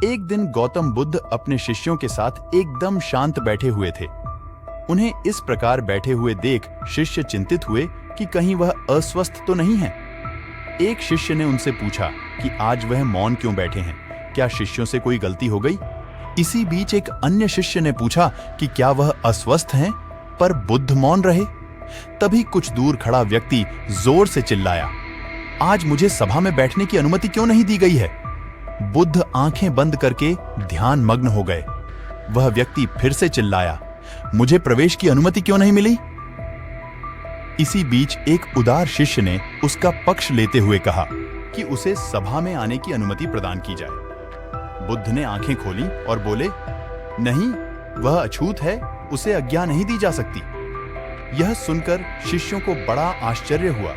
एक दिन गौतम बुद्ध अपने शिष्यों के साथ एकदम शांत बैठे हुए थे। उन्हें इस प्रकार बैठे हुए देख शिष्य चिंतित हुए कि कहीं वह अस्वस्थ तो नहीं है। एक शिष्य ने उनसे पूछा कि आज वह मौन क्यों बैठे हैं, क्या शिष्यों से कोई गलती हो गई? इसी बीच एक अन्य शिष्य ने पूछा कि क्या वह अस्वस्थ हैं, पर बुद्ध मौन रहे। तभी कुछ दूर खड़ा व्यक्ति जोर से चिल्लाया, आज मुझे सभा में बैठने की अनुमति क्यों नहीं दी गई है? बुद्ध आंखें बंद करके ध्यान मग्न हो गए। वह व्यक्ति फिर से चिल्लाया, मुझे प्रवेश की अनुमति क्यों नहीं मिली? इसी बीच एक उदार शिष्य ने उसका पक्ष लेते हुए कहा कि उसे सभा में आने की अनुमति प्रदान की जाए। बुद्ध ने आंखें खोली और बोले, नहीं, वह अछूत है, उसे आज्ञा नहीं दी जा सकती। यह सुनकर शिष्यों को बड़ा आश्चर्य हुआ।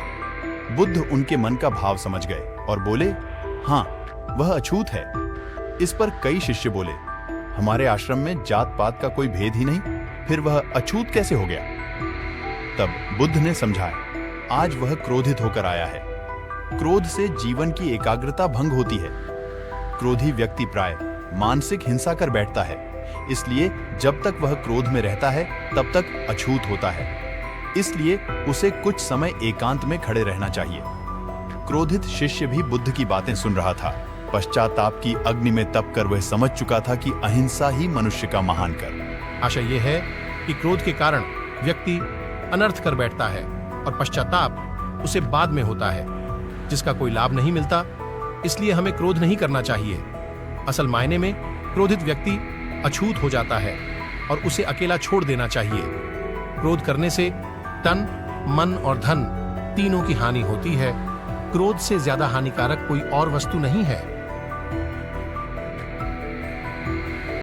बुद्ध उनके मन का भाव समझ गए और बोले, हाँ, वह अछूत है। इस पर कई शिष्य बोले, हमारे आश्रम में जात पात का कोई भेद ही नहीं, फिर वह अछूत कैसे हो गया? तब बुद्ध ने समझाया, आज वह क्रोधित होकर आया है। क्रोध से जीवन की एकाग्रता भंग होती है। क्रोधी व्यक्ति प्राय मानसिक हिंसा कर बैठता है, इसलिए जब तक वह क्रोध में रहता है तब तक अछूत होता है। इसलिए उसे कुछ समय एकांत में खड़े रहना चाहिए। क्रोधित शिष्य भी बुद्ध की बातें सुन रहा था। पश्चाताप की अग्नि में तप कर वह समझ चुका था कि अहिंसा ही मनुष्य का महान कर। आशा यह है कि क्रोध के कारण व्यक्ति अनर्थ कर बैठता है और पश्चाताप उसे बाद में होता है, जिसका कोई लाभ नहीं मिलता। इसलिए हमें क्रोध नहीं करना चाहिए। असल मायने में क्रोधित व्यक्ति अछूत हो जाता है और उसे अकेला छोड़ देना चाहिए। क्रोध करने से तन, मन और धन तीनों की हानि होती है। क्रोध से ज्यादा हानिकारक कोई और वस्तु नहीं है।